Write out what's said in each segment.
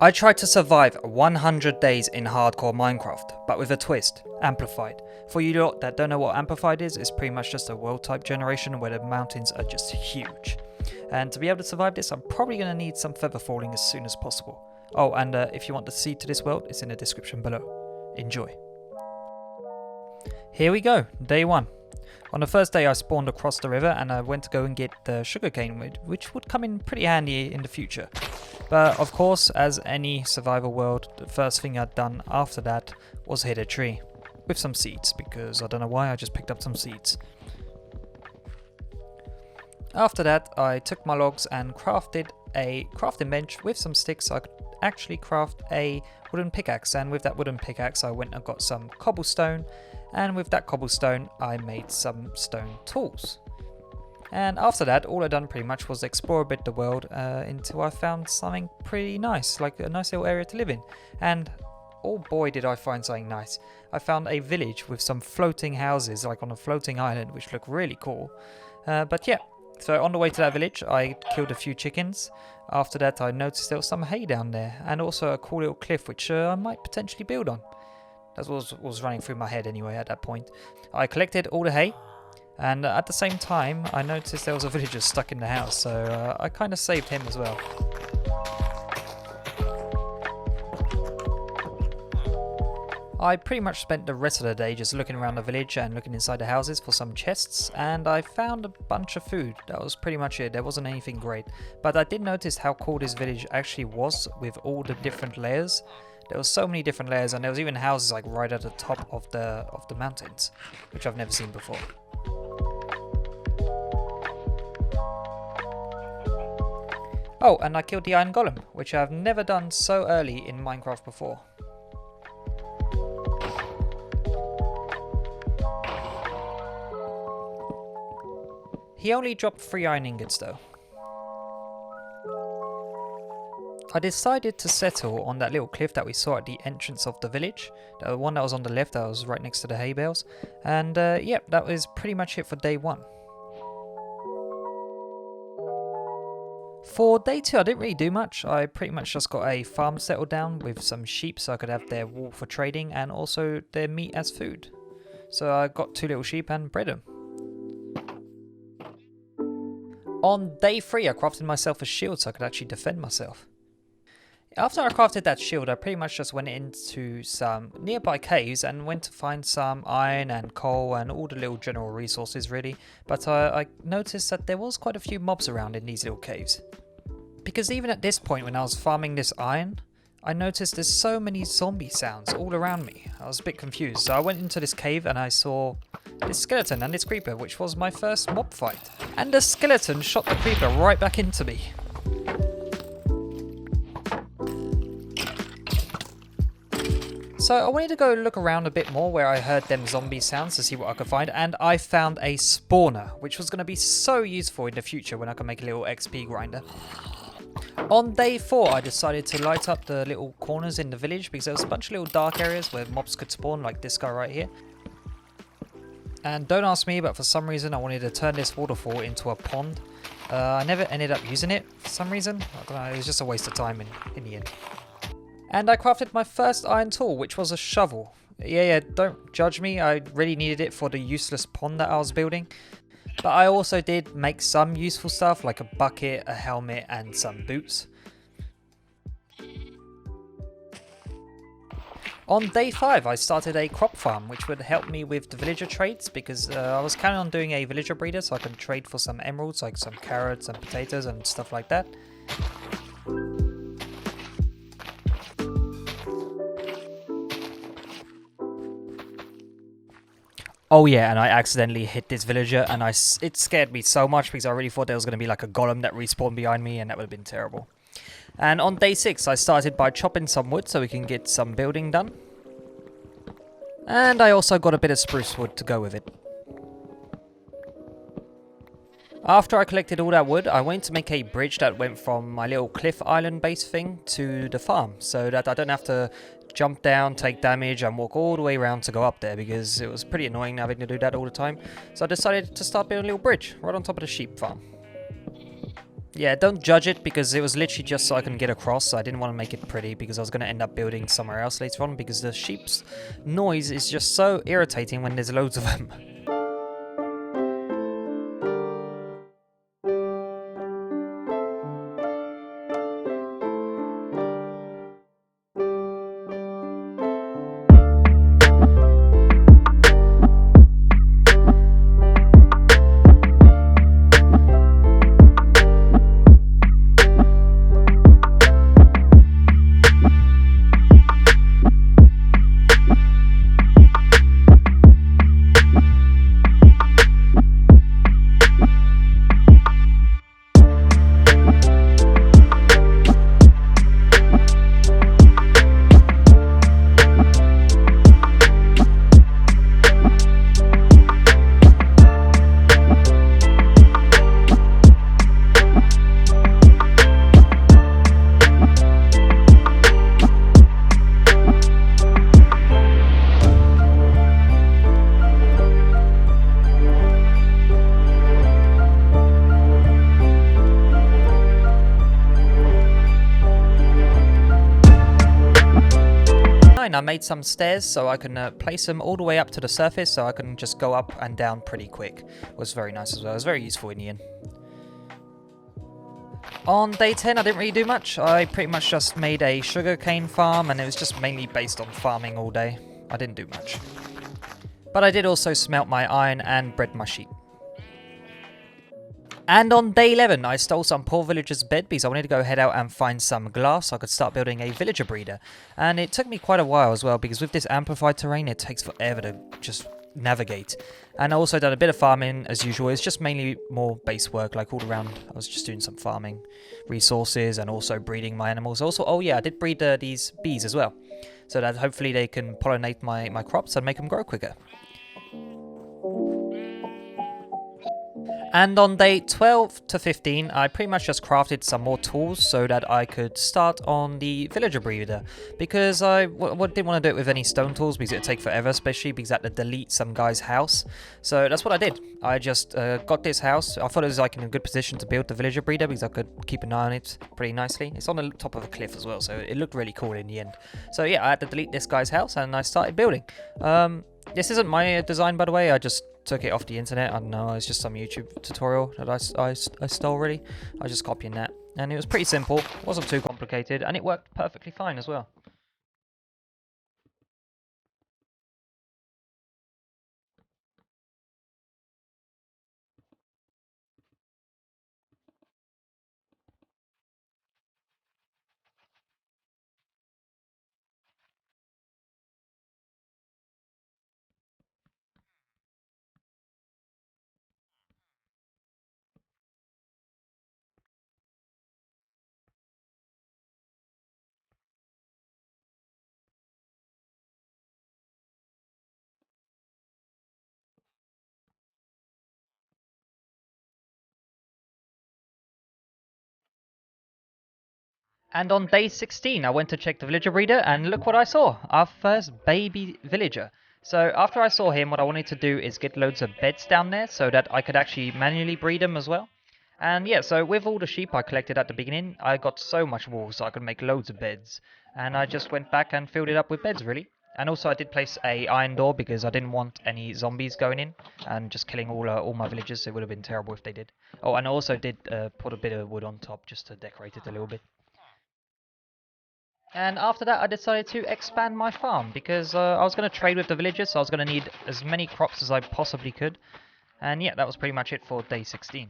I tried to survive 100 days in hardcore Minecraft, but with a twist, amplified. For you lot that don't know what amplified is, it's pretty much just a world type generation where the mountains are just huge. And to be able to survive this, I'm probably going to need some feather falling as soon as possible. Oh, and if you want the seed to this world, it's in the description below. Enjoy. Here we go, day 1. On the first day I spawned across the river and I went to go and get the sugarcane wood, which would come in pretty handy in the future. But of course, as any survival world, the first thing I'd done after that was hit a tree. With some seeds, because I don't know why, I just picked up some seeds. After that, I took my logs and crafted a crafting bench with some sticks so I could actually craft a wooden pickaxe. And with that wooden pickaxe I went and got some cobblestone. And with that cobblestone I made some stone tools. And after that, all I done pretty much was explore a bit the world until I found something pretty nice, like a nice little area to live in. And oh boy did I find something nice. I found a village with some floating houses, like on a floating island, which looked really cool. But yeah, so on the way to that village I killed a few chickens. After that I noticed there was some hay down there, and also a cool little cliff which I might potentially build on. That was running through my head anyway at that point. I collected all the hay. And at the same time, I noticed there was a villager stuck in the house, so I kind of saved him as well. I pretty much spent the rest of the day just looking around the village and looking inside the houses for some chests, and I found a bunch of food. That was pretty much it. There wasn't anything great. But I did notice how cool this village actually was with all the different layers. There was so many different layers, and there was even houses like right at the top of the mountains, which I've never seen before. Oh, and I killed the iron golem, which I've never done so early in Minecraft before. He only dropped 3 iron ingots though. I decided to settle on that little cliff that we saw at the entrance of the village. The one that was on the left, that was right next to the hay bales. And yep, that was pretty much it for day 1. For day 2 I didn't really do much. I pretty much just got a farm settled down with some sheep so I could have their wool for trading and also their meat as food. So I got 2 little sheep and bred them. On day 3 I crafted myself a shield so I could actually defend myself. After I crafted that shield I pretty much just went into some nearby caves and went to find some iron and coal and all the little general resources really. But I noticed that there was quite a few mobs around in these little caves. Because even at this point when I was farming this iron, I noticed there's so many zombie sounds all around me. I was a bit confused, so I went into this cave and I saw this skeleton and this creeper, which was my first mob fight. And the skeleton shot the creeper right back into me. So I wanted to go look around a bit more where I heard them zombie sounds to see what I could find, and I found a spawner, which was going to be so useful in the future when I can make a little XP grinder. On day 4 I decided to light up the little corners in the village because there was a bunch of little dark areas where mobs could spawn, like this guy right here. And don't ask me, but for some reason I wanted to turn this waterfall into a pond. I never ended up using it for some reason. I don't know, it was just a waste of time in the end. And I crafted my first iron tool, which was a shovel. Yeah, don't judge me, I really needed it for the useless pond that I was building. But I also did make some useful stuff like a bucket, a helmet and some boots. On day 5 I started a crop farm which would help me with the villager trades because I was counting on doing a villager breeder so I could trade for some emeralds like some carrots and potatoes and stuff like that. Oh yeah, and I accidentally hit this villager and it scared me so much because I really thought there was going to be like a golem that respawned behind me and that would have been terrible. And on day 6 I started by chopping some wood so we can get some building done. And I also got a bit of spruce wood to go with it. After I collected all that wood, I wanted to make a bridge that went from my little cliff island base thing to the farm so that I don't have to jump down, take damage and walk all the way around to go up there because it was pretty annoying having to do that all the time. So I decided to start building a little bridge right on top of the sheep farm. Yeah, don't judge it because it was literally just so I can get across. I didn't want to make it pretty because I was going to end up building somewhere else later on because the sheep's noise is just so irritating when there's loads of them. 9, I made some stairs so I can place them all the way up to the surface so I can just go up and down pretty quick. It was very nice as well. It was very useful in the end. On day 10, I didn't really do much. I pretty much just made a sugarcane farm, and it was just mainly based on farming all day. I didn't do much. But I did also smelt my iron and bred my sheep. And on day 11, I stole some poor villager's bed because I wanted to go head out and find some glass so I could start building a villager breeder. And it took me quite a while as well because with this amplified terrain, it takes forever to just navigate. And I also done a bit of farming as usual. It's just mainly more base work, like all around. I was just doing some farming resources and also breeding my animals. Also, oh yeah, I did breed these bees as well, so that hopefully they can pollinate my crops and make them grow quicker. And on day 12 to 15, I pretty much just crafted some more tools so that I could start on the villager breeder. Because I didn't want to do it with any stone tools because it would take forever, especially because I had to delete some guy's house. So that's what I did. I just got this house. I thought it was like in a good position to build the villager breeder because I could keep an eye on it pretty nicely. It's on the top of a cliff as well, so it looked really cool in the end. So yeah, I had to delete this guy's house and I started building. This isn't my design, by the way. I just took it off the internet. I don't know, it's just some YouTube tutorial that I stole really. I was just copying that, and it was pretty simple, wasn't too complicated, and it worked perfectly fine as well. And on day 16, I went to check the villager breeder, and look what I saw, our first baby villager. So after I saw him, what I wanted to do is get loads of beds down there so that I could actually manually breed them as well. And yeah, so with all the sheep I collected at the beginning, I got so much wool so I could make loads of beds. And I just went back and filled it up with beds really. And also I did place a iron door because I didn't want any zombies going in and just killing all my villagers. It would have been terrible if they did. Oh, and I also did put a bit of wood on top just to decorate it a little bit. And after that, I decided to expand my farm because I was going to trade with the villagers, so I was going to need as many crops as I possibly could. And yeah, that was pretty much it for day 16.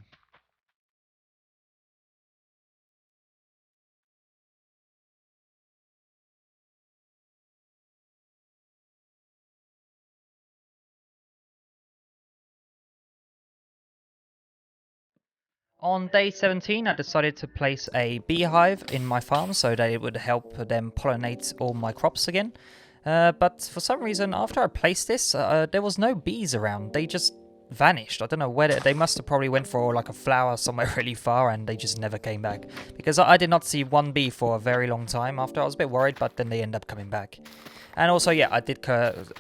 On day 17, I decided to place a beehive in my farm so that it would help them pollinate all my crops again. But for some reason, after I placed this, there was no bees around. They just vanished. I don't know where they must have probably went for like a flower somewhere really far and they just never came back. Because I did not see one bee for a very long time after. I was a bit worried, but then they end up coming back. And also, yeah, I did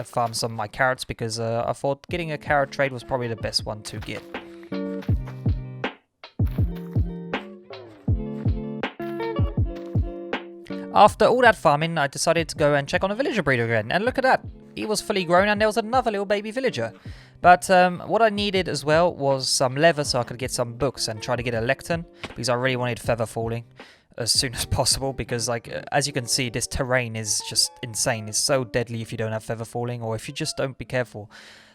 farm some of my carrots because I thought getting a carrot trade was probably the best one to get. After all that farming, I decided to go and check on a villager breeder again, and look at that. He was fully grown and there was another little baby villager. But what I needed as well was some leather so I could get some books and try to get a lectern, because I really wanted feather falling as soon as possible, because like as you can see, this terrain is just insane. It's so deadly if you don't have feather falling or if you just don't be careful.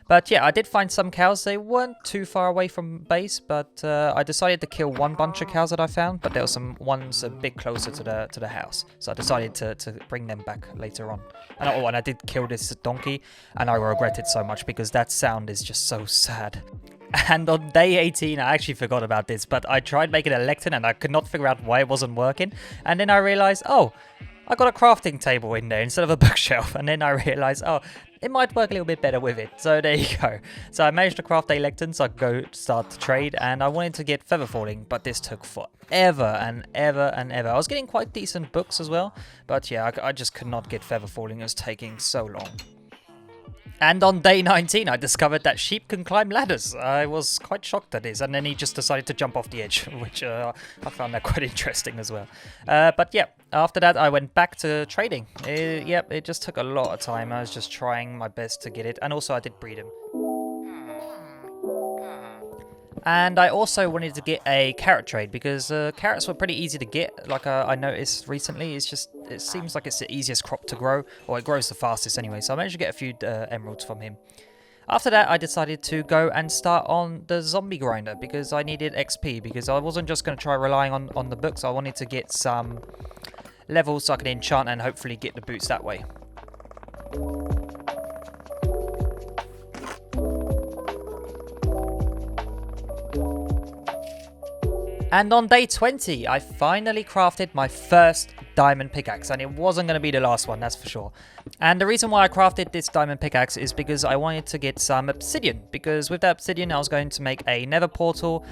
But yeah, I did find some cows. They weren't too far away from base, but I decided to kill one bunch of cows that I found, but there were some ones a bit closer to the house. So I decided to bring them back later on. And I did kill this donkey, and I regret it so much because that sound is just so sad. And on day 18, I actually forgot about this, but I tried making a lectern and I could not figure out why it wasn't working. And then I realized, oh, I got a crafting table in there instead of a bookshelf. And then I realized, oh, it might work a little bit better with it. So there you go. So I managed to craft a lectern so I could go start to trade, and I wanted to get feather falling, but this took forever and ever and ever. I was getting quite decent books as well, but yeah, I just could not get feather falling. It was taking so long. And on day 19, I discovered that sheep can climb ladders. I was quite shocked at this, and then he just decided to jump off the edge, which I found that quite interesting as well. But yeah, after that, I went back to trading. It just took a lot of time. I was just trying my best to get it, and also I did breed him. And I also wanted to get a carrot trade, because carrots were pretty easy to get. Like I noticed recently, it seems like it's the easiest crop to grow, or it grows the fastest anyway. So I managed to get a few emeralds from him. After that, I decided to go and start on the zombie grinder, because I needed XP, because I wasn't just going to try relying on the books. I wanted to get some levels so I could enchant and hopefully get the boots that way. And on day 20, I finally crafted my first diamond pickaxe, and it wasn't going to be the last one, that's for sure. And the reason why I crafted this diamond pickaxe is because I wanted to get some obsidian, because with that obsidian I was going to make a nether portal,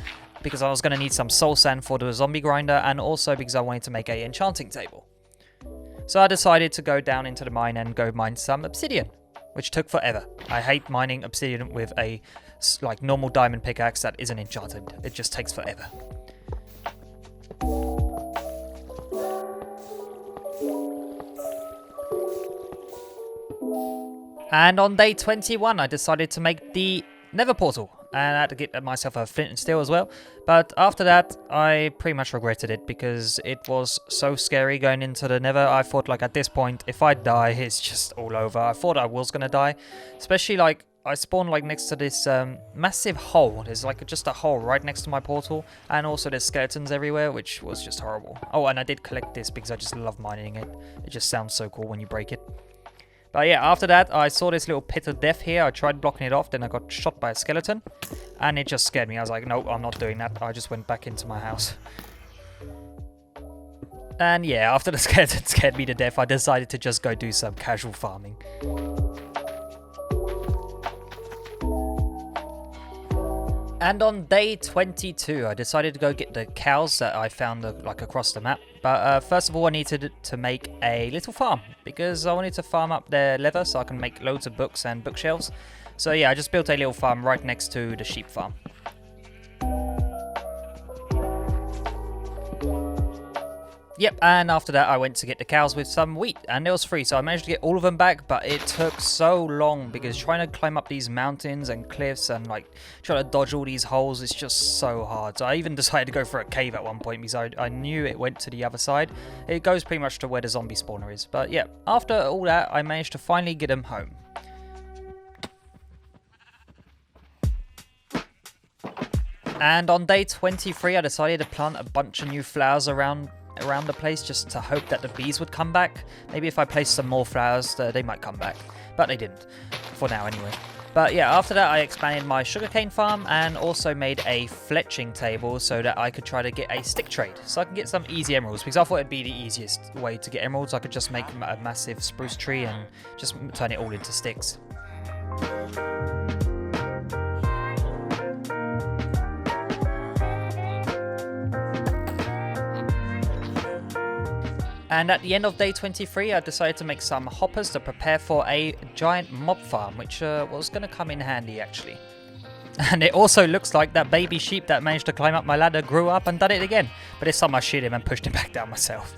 because I was going to need some soul sand for the zombie grinder, and also because I wanted to make a enchanting table. So I decided to go down into the mine and go mine some obsidian, which took forever. I hate mining obsidian with a like normal diamond pickaxe that isn't enchanted. It just takes forever. And on day 21, I decided to make the nether portal, and I had to get myself a flint and steel as well. But after that, I pretty much regretted it, because it was so scary going into the nether. I thought, like, at this point, if I die, it's just all over. I thought I was gonna die, especially like I spawned like next to this massive hole. There's like just a hole right next to my portal, and also there's skeletons everywhere, which was just horrible. Oh, and I did collect this because I just love mining it. It just sounds so cool when you break it. But yeah, after that, I saw this little pit of death here. I tried blocking it off, then I got shot by a skeleton, and it just scared me. I was like, no, I'm not doing that. I just went back into my house. And yeah, after the skeleton scared me to death, I decided to just go do some casual farming. And on day 22, I decided to go get the cows that I found like across the map. But first of all, I needed to make a little farm, because I wanted to farm up their leather so I can make loads of books and bookshelves. So yeah, I just built a little farm right next to the sheep farm. Yep, and after that I went to get the cows with some wheat, and it was free, so I managed to get all of them back, but it took so long, because trying to climb up these mountains and cliffs and like trying to dodge all these holes is just so hard. So I even decided to go for a cave at one point, because I knew it went to the other side. It goes pretty much to where the zombie spawner is. But yeah, after all that, I managed to finally get them home. And on day 23, I decided to plant a bunch of new flowers around the place, just to hope that the bees would come back. Maybe if I placed some more flowers, they might come back. But they didn't, for now anyway. But yeah, after that I expanded my sugarcane farm and also made a fletching table so that I could try to get a stick trade. So I can get some easy emeralds, because I thought it'd be the easiest way to get emeralds. I could just make a massive spruce tree and just turn it all into sticks. And at the end of day 23, I decided to make some hoppers to prepare for a giant mob farm, which was going to come in handy actually. And it also looks like that baby sheep that managed to climb up my ladder grew up and done it again. But this time I sheared him and pushed him back down myself.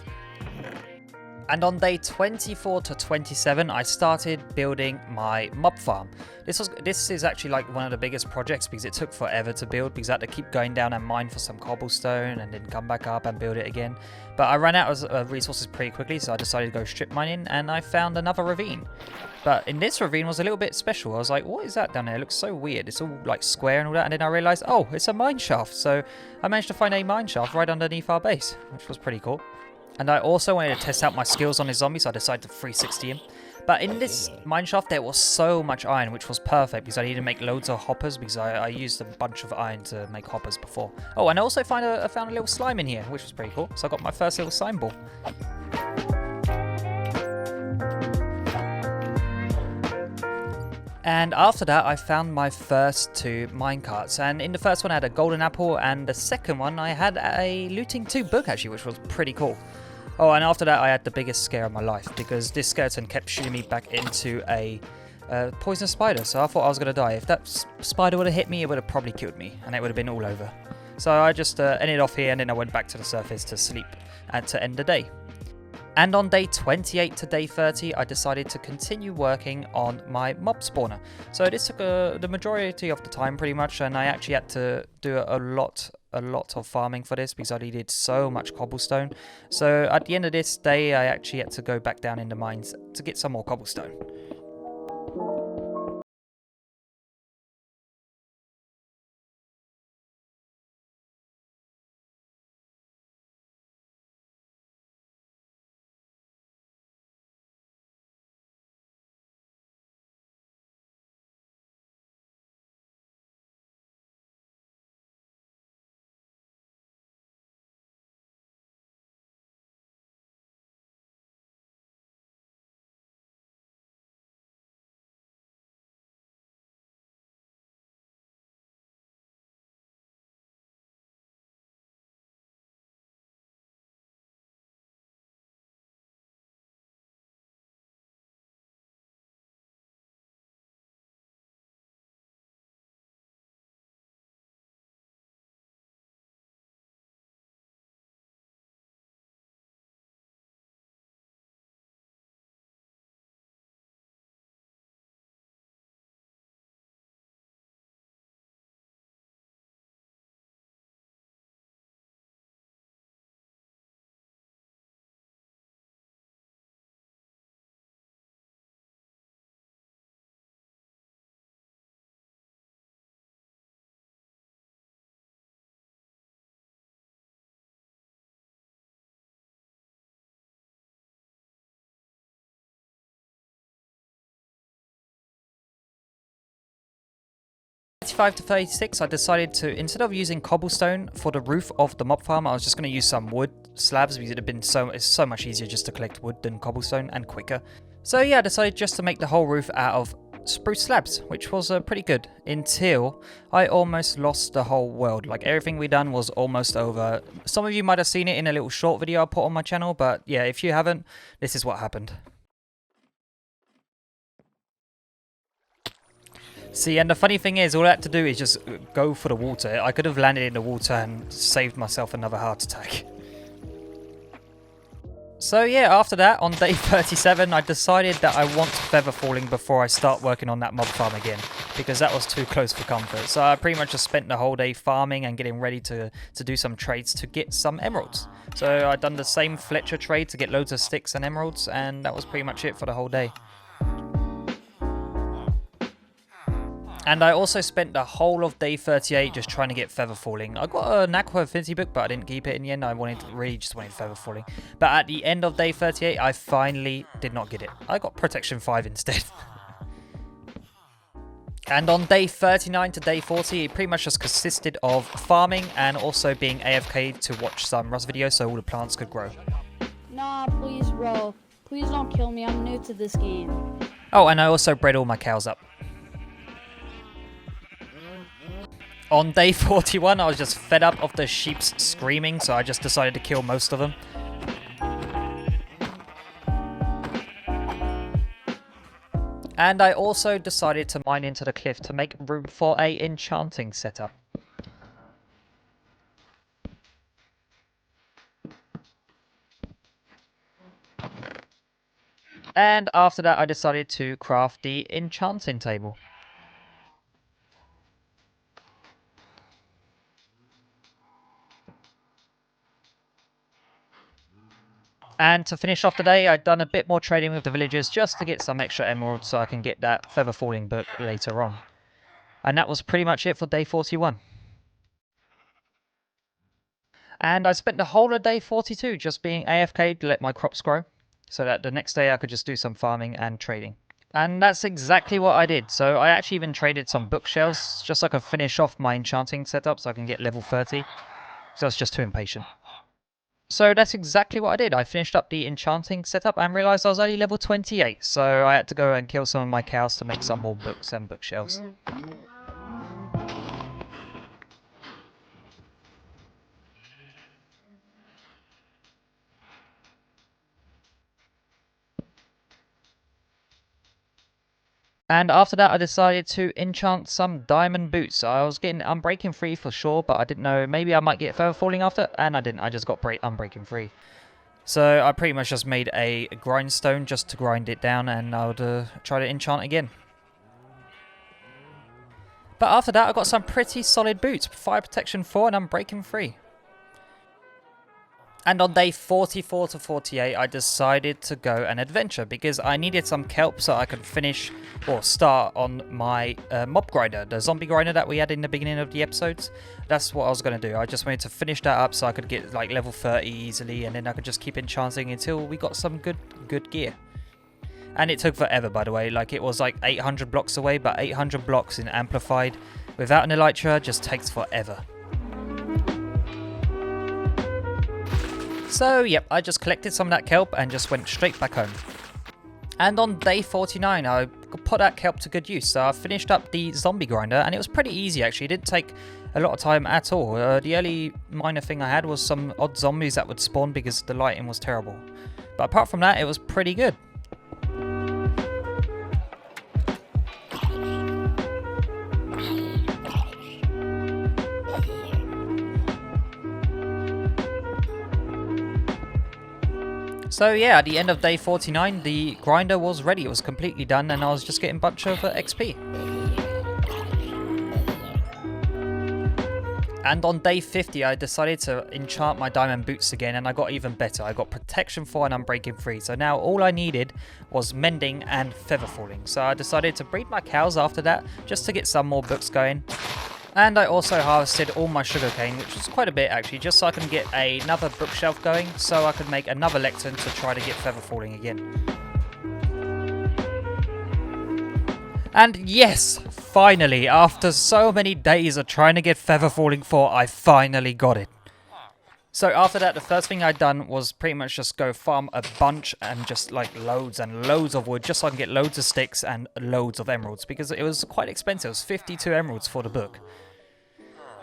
And on day 24 to 27, I started building my mob farm. This is actually like one of the biggest projects because it took forever to build because I had to keep going down and mine for some cobblestone and then come back up and build it again. But I ran out of resources pretty quickly, so I decided to go strip mining and I found another ravine. But in this ravine was a little bit special. I was like, what is that down there? It looks so weird. It's all like square and all that. And then I realized, oh, it's a mine shaft. So I managed to find a mine shaft right underneath our base, which was pretty cool. And I also wanted to test out my skills on his zombie, so I decided to 360 him. But in this mineshaft, there was so much iron, which was perfect because I needed to make loads of hoppers because I used a bunch of iron to make hoppers before. Oh, and I also found a little slime in here, which was pretty cool. So I got my first little slime ball. And after that, I found my first 2 minecarts. And in the first one, I had a golden apple, and the second one, I had a looting 2 book, actually, which was pretty cool. Oh, and after that, I had the biggest scare of my life, because this skeleton kept shooting me back into a poisonous spider. So I thought I was going to die. If that spider would have hit me, it would have probably killed me, and it would have been all over. So I just ended off here, and then I went back to the surface to sleep and to end the day. And on day 28 to day 30, I decided to continue working on my mob spawner. So this took the majority of the time pretty much, and I actually had to do a lot of farming for this because I needed so much cobblestone. So at the end of this day, I actually had to go back down in the mines to get some more cobblestone. To 36, I decided to, instead of using cobblestone for the roof of the mob farm, I was just going to use some wood slabs because it's so much easier just to collect wood than cobblestone and quicker. So yeah, I decided just to make the whole roof out of spruce slabs, which was pretty good until I almost lost the whole world. Like everything we done was almost over. Some of you might have seen it in a little short video I put on my channel, but yeah, if you haven't, this is what happened. See, and the funny thing is, all I had to do is just go for the water. I could have landed in the water and saved myself another heart attack. So yeah, after that, on day 37, I decided that I want feather falling before I start working on that mob farm again, because that was too close for comfort. So I pretty much just spent the whole day farming and getting ready to do some trades to get some emeralds. So I'd done the same Fletcher trade to get loads of sticks and emeralds, and that was pretty much it for the whole day. And I also spent the whole of day 38 just trying to get feather falling. I got an aqua affinity book, but I didn't keep it in the end. I really just wanted feather falling. But at the end of day 38, I finally did not get it. I got protection 5 instead. And on day 39 to day 40, it pretty much just consisted of farming and also being AFK to watch some Rust videos so all the plants could grow. Nah, please, bro. Please don't kill me. I'm new to this game. Oh, and I also bred all my cows up. On day 41, I was just fed up of the sheep's screaming, so I just decided to kill most of them. And I also decided to mine into the cliff to make room for a enchanting setup. And after that, I decided to craft the enchanting table. And to finish off the day, I'd done a bit more trading with the villagers just to get some extra emeralds so I can get that feather falling book later on. And that was pretty much it for day 41. And I spent the whole of day 42 just being AFK to let my crops grow, so that the next day I could just do some farming and trading. And that's exactly what I did. So I actually even traded some bookshelves just so I could finish off my enchanting setup so I can get level 30. Because I was just too impatient. So that's exactly what I did. I finished up the enchanting setup and realised I was only level 28. So I had to go and kill some of my cows to make some more books and bookshelves. And after that, I decided to enchant some diamond boots. I was getting Unbreaking free for sure, but I didn't know. Maybe I might get Feather Falling after, and I didn't. I just got Unbreaking free. So I pretty much just made a grindstone just to grind it down, and I would try to enchant again. But after that, I got some pretty solid boots. Fire Protection 4 and Unbreaking 3. And on day 44 to 48, I decided to go an adventure because I needed some kelp so I could finish or start on my mob grinder, the zombie grinder that we had in the beginning of the episodes. That's what I was going to do. I just wanted to finish that up so I could get like level 30 easily, and then I could just keep enchanting until we got some good gear. And it took forever, by the way. Like, it was like 800 blocks away, but 800 blocks in Amplified without an elytra just takes forever. So, yep, I just collected some of that kelp and just went straight back home. And on day 49, I put that kelp to good use. So I finished up the zombie grinder, and it was pretty easy, actually. It didn't take a lot of time at all. The only minor thing I had was some odd zombies that would spawn because the lighting was terrible. But apart from that, it was pretty good. So yeah, at the end of day 49, the grinder was ready. It was completely done, and I was just getting a bunch of XP. And on day 50, I decided to enchant my diamond boots again, and I got even better. I got Protection 4 and Unbreaking 3. So now all I needed was Mending and Feather Falling. So I decided to breed my cows after that, just to get some more books going. And I also harvested all my sugarcane, which was quite a bit actually, just so I can get another bookshelf going, so I could make another lectern to try to get Feather Falling again. And yes, finally, after so many days of trying to get Feather Falling 4, I finally got it. So after that, the first thing I'd done was pretty much just go farm a bunch and just like loads and loads of wood, just so I can get loads of sticks and loads of emeralds, because it was quite expensive. It was 52 emeralds for the book.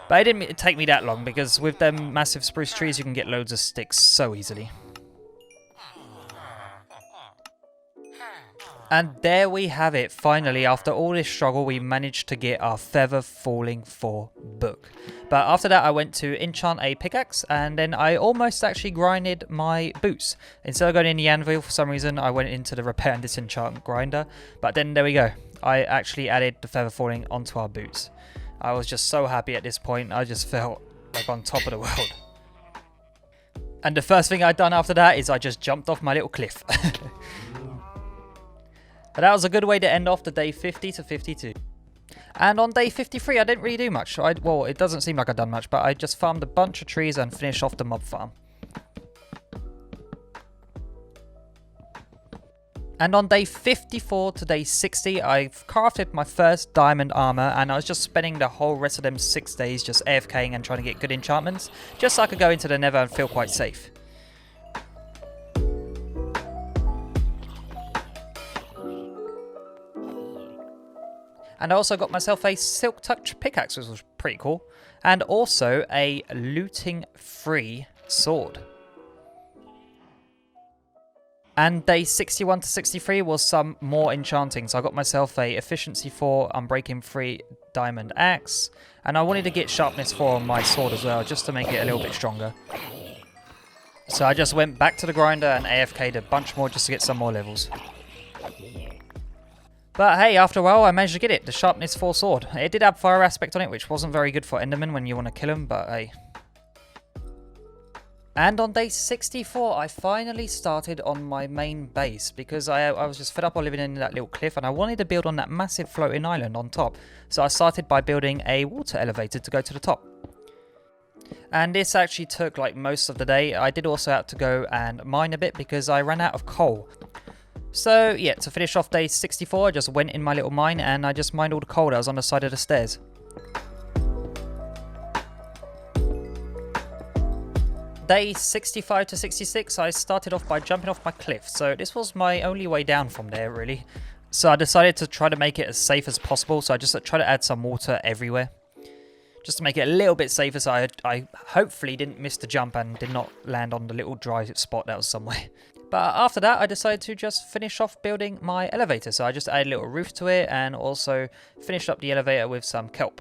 But it didn't take me that long, because with them massive spruce trees, you can get loads of sticks so easily. And there we have it. Finally, after all this struggle, we managed to get our Feather Falling 4 book. But after that, I went to enchant a pickaxe, and then I almost actually grinded my boots. Instead of going in the anvil, for some reason, I went into the repair and disenchant grinder. But then there we go. I actually added the Feather Falling onto our boots. I was just so happy at this point. I just felt like on top of the world. And the first thing I'd done after that is I just jumped off my little cliff. But that was a good way to end off the day 50 to 52. And on day 53, I didn't really do much. Well, it doesn't seem like I've done much, but I just farmed a bunch of trees and finished off the mob farm. And on day 54 to day 60, I've crafted my first diamond armor, and I was just spending the whole rest of them 6 days just AFKing and trying to get good enchantments, just so I could go into the Nether and feel quite safe. And I also got myself a Silk Touch pickaxe, which was pretty cool, and also a looting free sword. And day 61 to 63 was some more enchanting. So I got myself a Efficiency 4, Unbreaking 3 Diamond Axe. And I wanted to get Sharpness 4 on my sword as well, just to make it a little bit stronger. So I just went back to the grinder and AFK'd a bunch more just to get some more levels. But hey, after a while I managed to get it, the sharpness 4 sword. It did have fire aspect on it, which wasn't very good for Enderman when you want to kill him, but hey. And on day 64, I finally started on my main base because I was just fed up of living in that little cliff and I wanted to build on that massive floating island on top. So I started by building a water elevator to go to the top. And this actually took like most of the day. I did also have to go and mine a bit because I ran out of coal. So yeah, to finish off day 64, I just went in my little mine and I just mined all the coal that was on the side of the stairs. Day 65 to 66, I started off by jumping off my cliff, so this was my only way down from there really. So I decided to try to make it as safe as possible, so I just tried to add some water everywhere. Just to make it a little bit safer, so I hopefully didn't miss the jump and did not land on the little dry spot that was somewhere. But after that, I decided to just finish off building my elevator, so I just added a little roof to it and also finished up the elevator with some kelp.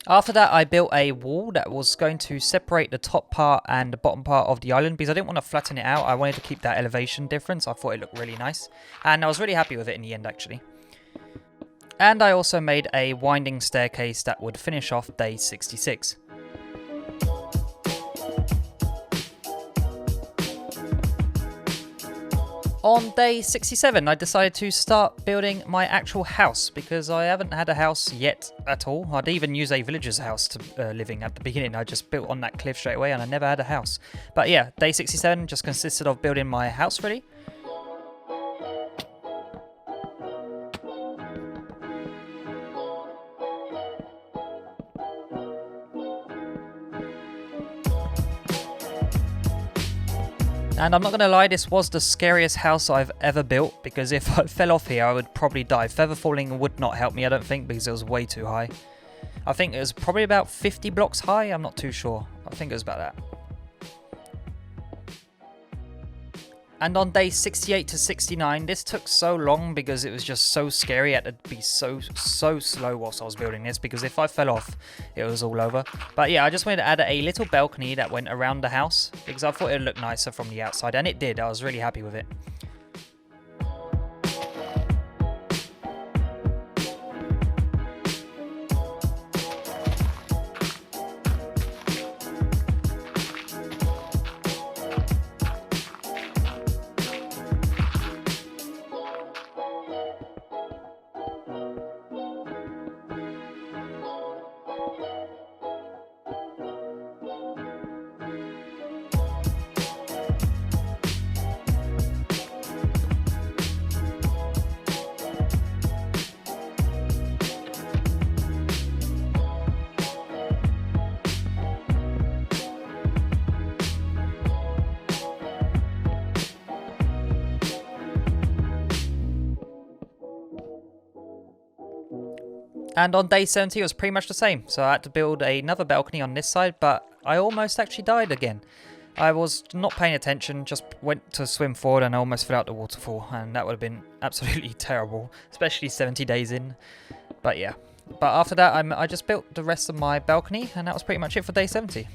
After that, I built a wall that was going to separate the top part and the bottom part of the island because I didn't want to flatten it out. I wanted to keep that elevation difference. I thought it looked really nice. And I was really happy with it in the end, actually. And I also made a winding staircase that would finish off day 66. On day 67, I decided to start building my actual house because I haven't had a house yet at all. I'd even use a villager's house to living at the beginning. I just built on that cliff straight away and I never had a house. But yeah, day 67 just consisted of building my house really. And I'm not going to lie, this was the scariest house I've ever built because if I fell off here I would probably die. Feather falling would not help me, I don't think, because it was way too high. I think it was probably about 50 blocks high, I'm not too sure. I think it was about that. And on day 68 to 69, this took so long because it was just so scary. I had to be so slow whilst I was building this because if I fell off, it was all over. But yeah, I just wanted to add a little balcony that went around the house because I thought it would look nicer from the outside, and it did. I was really happy with it. And on day 70 it was pretty much the same, so I had to build another balcony on this side, but I almost actually died again. I was not paying attention, just went to swim forward and I almost fell out the waterfall, and that would have been absolutely terrible, especially 70 days in. But yeah, but after that I just built the rest of my balcony, and that was pretty much it for day 70.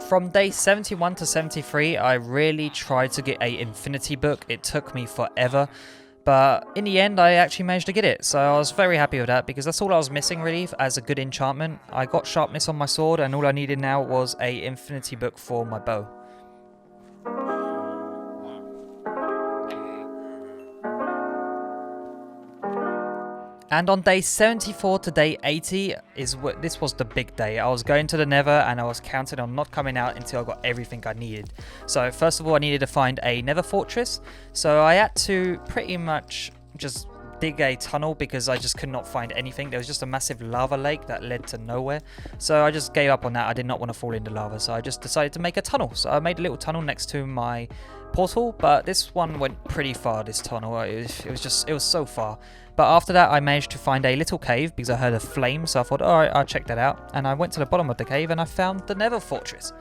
From day 71 to 73, I really tried to get a infinity book. It took me forever, but in the end I actually managed to get it, so I was very happy with that because that's all I was missing really as a good enchantment. I got sharpness on my sword and all I needed now was a infinity book for my bow. And on day 74 to day 80 this was the big day. I was going to the Nether and I was counting on not coming out until I got everything I needed. So first of all, I needed to find a Nether fortress. So I had to pretty much just dig a tunnel because I just could not find anything. There was just a massive lava lake that led to nowhere. So I just gave up on that. I did not want to fall into lava. So I just decided to make a tunnel. So I made a little tunnel next to my portal, but this one went pretty far, this tunnel. It was so far. But after that, I managed to find a little cave because I heard a flame. So I thought, all right, I'll check that out. And I went to the bottom of the cave and I found the Nether fortress.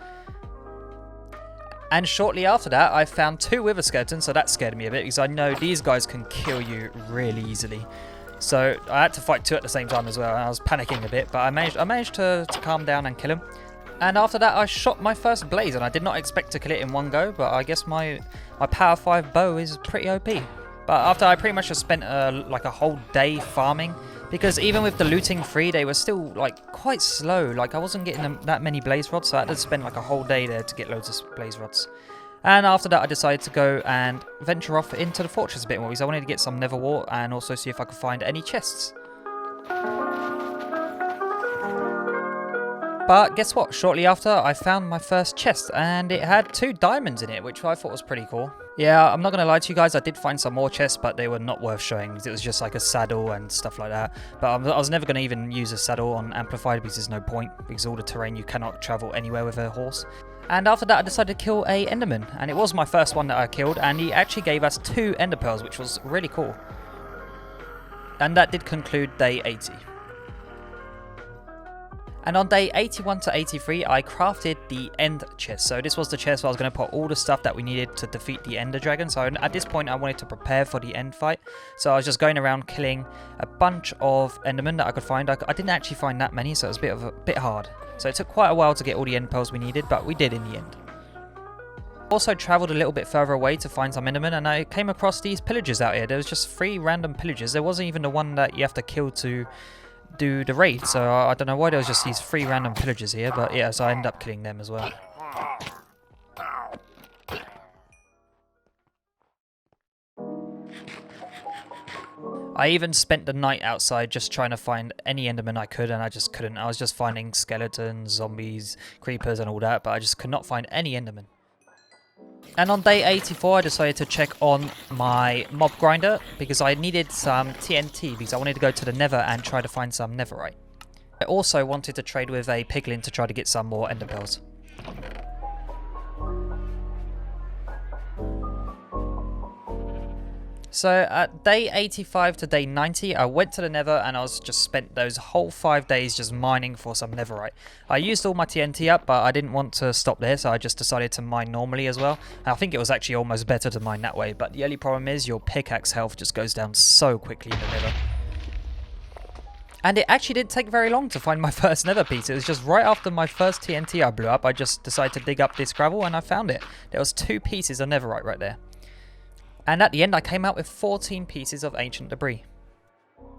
And shortly after that, I found 2 wither skeletons, so that scared me a bit because I know these guys can kill you really easily. So I had to fight 2 at the same time as well, and I was panicking a bit, but I managed to calm down and kill him. And after that, I shot my first blaze, and I did not expect to kill it in one go, but I guess my power 5 bow is pretty OP. But after I pretty much just spent like a whole day farming, because even with the looting free, they were still like quite slow. Like I wasn't getting that many blaze rods, so I had to spend like a whole day there to get loads of blaze rods. And after that, I decided to go and venture off into the fortress a bit more because I wanted to get some nether wart and also see if I could find any chests. But guess what? Shortly after, I found my first chest and it had 2 diamonds in it, which I thought was pretty cool. Yeah, I'm not going to lie to you guys, I did find some more chests, but they were not worth showing. It was just like a saddle and stuff like that. But I was never going to even use a saddle on Amplified because there's no point, because all the terrain, you cannot travel anywhere with a horse. And after that, I decided to kill a enderman, and it was my first one that I killed, and he actually gave us 2 ender pearls, which was really cool. And that did conclude day 80. And on day 81 to 83, I crafted the end chest. So this was the chest where I was going to put all the stuff that we needed to defeat the ender dragon. So at this point, I wanted to prepare for the end fight. So I was just going around killing a bunch of endermen that I could find. I didn't actually find that many, so it was a bit hard. So it took quite a while to get all the end pearls we needed, but we did in the end. Also travelled a little bit further away to find some endermen, and I came across these pillagers out here. There was just 3 random pillagers. There wasn't even the one that you have to kill to do the raid, so I don't know why there was just these 3 random pillagers here, but yeah, so I ended up killing them as well. I even spent the night outside just trying to find any enderman I could, and I just couldn't. I was just finding skeletons, zombies, creepers and all that, but I just could not find any enderman. And on day 84, I decided to check on my mob grinder because I needed some TNT because I wanted to go to the Nether and try to find some Netherite. I also wanted to trade with a piglin to try to get some more ender pearls. So at day 85 to day 90, I went to the Nether and I was just spent those whole 5 days just mining for some Netherite. I used all my TNT up, but I didn't want to stop there, so I just decided to mine normally as well. And I think it was actually almost better to mine that way, but the only problem is your pickaxe health just goes down so quickly in the Nether. And it actually didn't take very long to find my first Nether piece. It was just right after my first TNT I blew up, I just decided to dig up this gravel and I found it. There was 2 pieces of Netherite right there. And at the end, I came out with 14 pieces of ancient debris.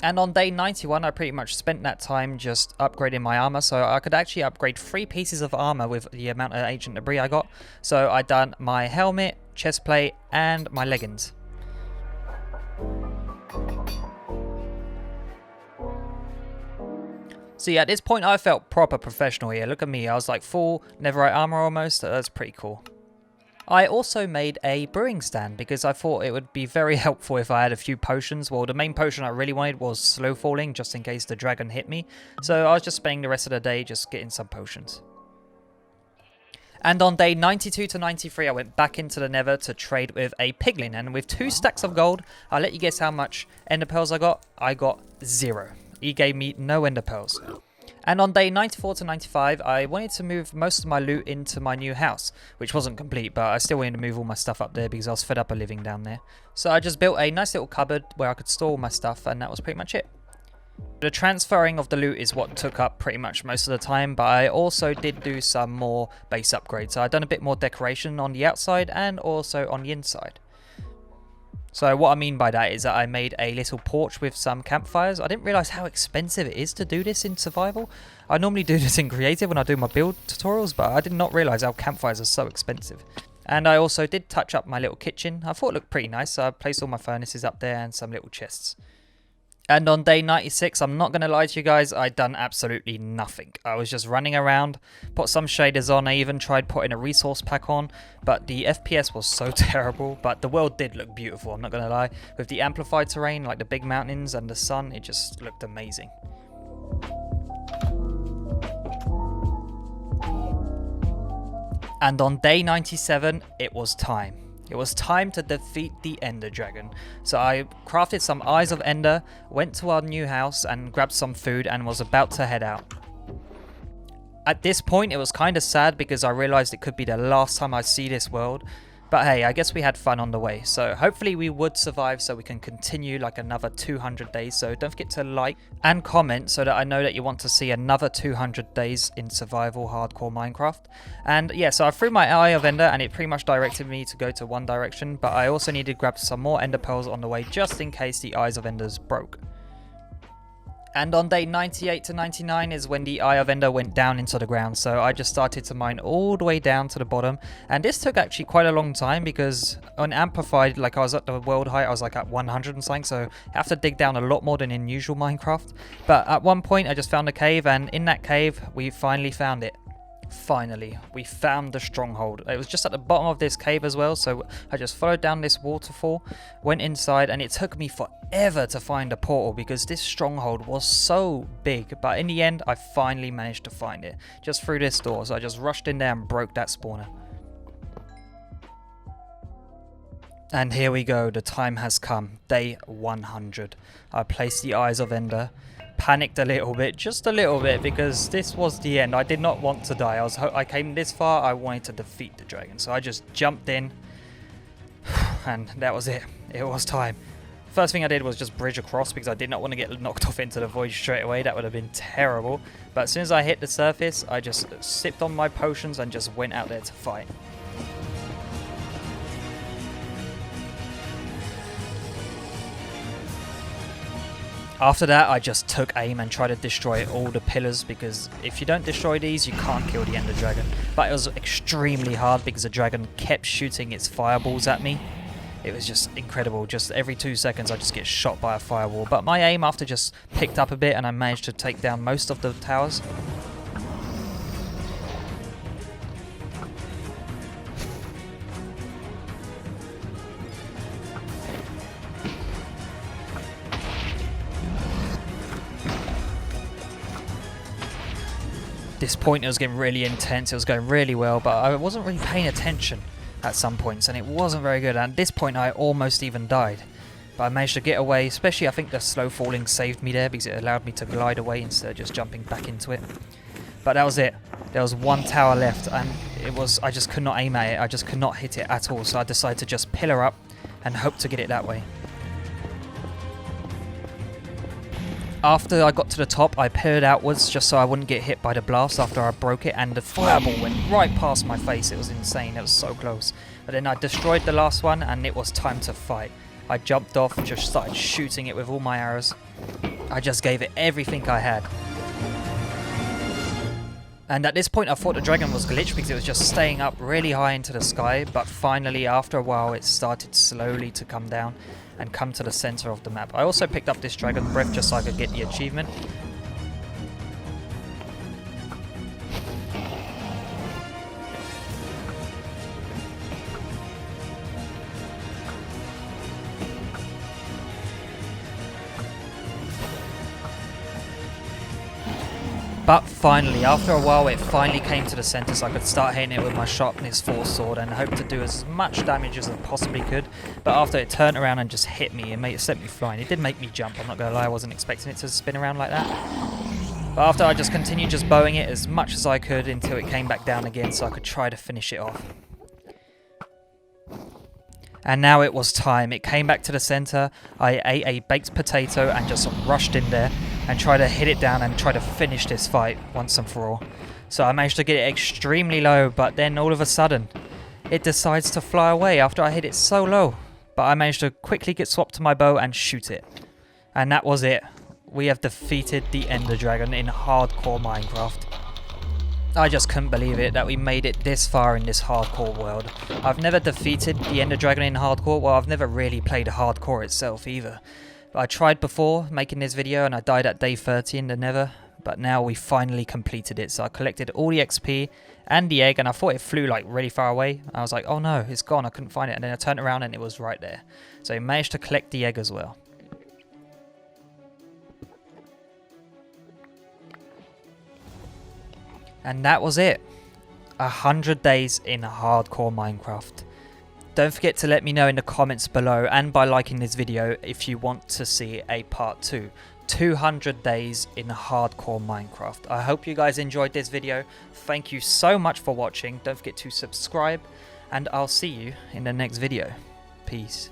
And on day 91, I pretty much spent that time just upgrading my armor. So I could actually upgrade 3 pieces of armor with the amount of ancient debris I got. So I done my helmet, chest plate, and my leggings. See, at this point, I felt proper professional here. Look at me. I was like full Netherite armor almost. That's pretty cool. I also made a brewing stand because I thought it would be very helpful if I had a few potions. Well, the main potion I really wanted was slow falling, just in case the dragon hit me. So I was just spending the rest of the day just getting some potions. And on day 92 to 93, I went back into the Nether to trade with a piglin. And with 2 stacks of gold, I'll let you guess how much ender pearls I got. I got 0. He gave me no ender pearls. And on day 94 to 95, I wanted to move most of my loot into my new house, which wasn't complete, but I still wanted to move all my stuff up there because I was fed up of living down there. So I just built a nice little cupboard where I could store all my stuff, and that was pretty much it. The transferring of the loot is what took up pretty much most of the time, but I also did do some more base upgrades. So I've done a bit more decoration on the outside and also on the inside. So what I mean by that is that I made a little porch with some campfires. I didn't realise how expensive it is to do this in survival. I normally do this in creative when I do my build tutorials, but I did not realise how campfires are so expensive. And I also did touch up my little kitchen. I thought it looked pretty nice, so I placed all my furnaces up there and some little chests. And on day 96, I'm not going to lie to you guys, I done absolutely nothing. I was just running around, put some shaders on, I even tried putting a resource pack on, but the FPS was so terrible. But the world did look beautiful, I'm not going to lie. With the amplified terrain, like the big mountains and the sun, it just looked amazing. And on day 97, it was time. It was time to defeat the Ender Dragon. So I crafted some Eyes of Ender, went to our new house and grabbed some food and was about to head out. At this point, it was kind of sad because I realized it could be the last time I see this world. But hey, I guess we had fun on the way. So hopefully we would survive so we can continue like another 200 days. So don't forget to like and comment so that I know that you want to see another 200 days in survival hardcore Minecraft. And yeah, so I threw my Eye of Ender and it pretty much directed me to go to one direction. But I also needed to grab some more Ender Pearls on the way just in case the Eyes of Enders broke. And on day 98 to 99 is when the Eye of Ender went down into the ground, so I just started to mine all the way down to the bottom, and this took actually quite a long time because on amplified, like I was at the world height, I was like at 100 and something, so I have to dig down a lot more than in usual Minecraft. But at one point I just found a cave, and in that cave we finally found it. Finally, we found the stronghold. It was just at the bottom of this cave as well, so I just followed down this waterfall, went inside, and it took me forever to find a portal because this stronghold was so big. But in the end, I finally managed to find it just through this door, so I just rushed in there and broke that spawner. And here we go, the time has come, day 100. I placed the Eyes of Ender. Panicked a little bit, just a little bit, because this was the end. I did not want to die. I came this far, I wanted to defeat the dragon, so I just jumped in and that was it. It was time. First thing I did was just bridge across because I did not want to get knocked off into the void straight away. That would have been terrible. But as soon as I hit the surface, I just sipped on my potions and just went out there to fight. After that, I just took aim and tried to destroy all the pillars because if you don't destroy these, you can't kill the Ender Dragon. But it was extremely hard because the dragon kept shooting its fireballs at me. It was just incredible. Just every 2 seconds, I just get shot by a fireball. But my aim after just picked up a bit and I managed to take down most of the towers. This point it was getting really intense, it was going really well, but I wasn't really paying attention at some points and it wasn't very good. And at this point I almost even died, but I managed to get away, especially I think the slow falling saved me there because it allowed me to glide away instead of just jumping back into it. But that was it. There was one tower left and I just could not aim at it, I just could not hit it at all, so I decided to just pillar up and hope to get it that way. After I got to the top, I pillared outwards just so I wouldn't get hit by the blast after I broke it, and the fireball went right past my face. It was insane, it was so close. But then I destroyed the last one and it was time to fight. I jumped off and just started shooting it with all my arrows. I just gave it everything I had. And at this point I thought the dragon was glitched because it was just staying up really high into the sky, but finally after a while it started slowly to come down and come to the center of the map. I also picked up this dragon breath just so I could get the achievement. But finally, after a while, it finally came to the center so I could start hitting it with my sharpness 4 sword and hope to do as much damage as I possibly could. But after it turned around and just hit me, it sent me flying. It did make me jump, I'm not going to lie, I wasn't expecting it to spin around like that. But after I just continued just bowing it as much as I could until it came back down again so I could try to finish it off. And now it was time. It came back to the center. I ate a baked potato and just rushed in there and tried to hit it down and try to finish this fight once and for all. So I managed to get it extremely low, but then all of a sudden it decides to fly away after I hit it so low. But I managed to quickly get swapped to my bow and shoot it. And that was it. We have defeated the Ender Dragon in hardcore Minecraft. I just couldn't believe it that we made it this far in this hardcore world. I've never defeated the Ender Dragon in hardcore, well I've never really played hardcore itself either. I tried before making this video and I died at day 30 in the Nether, but now we finally completed it. So I collected all the XP and the egg, and I thought it flew like really far away. I was like, oh no, it's gone, I couldn't find it. And then I turned around and it was right there. So I managed to collect the egg as well. And that was it. 100 days in hardcore Minecraft. Don't forget to let me know in the comments below and by liking this video if you want to see a part 2. 200 days in hardcore Minecraft. I hope you guys enjoyed this video. Thank you so much for watching. Don't forget to subscribe and I'll see you in the next video. Peace.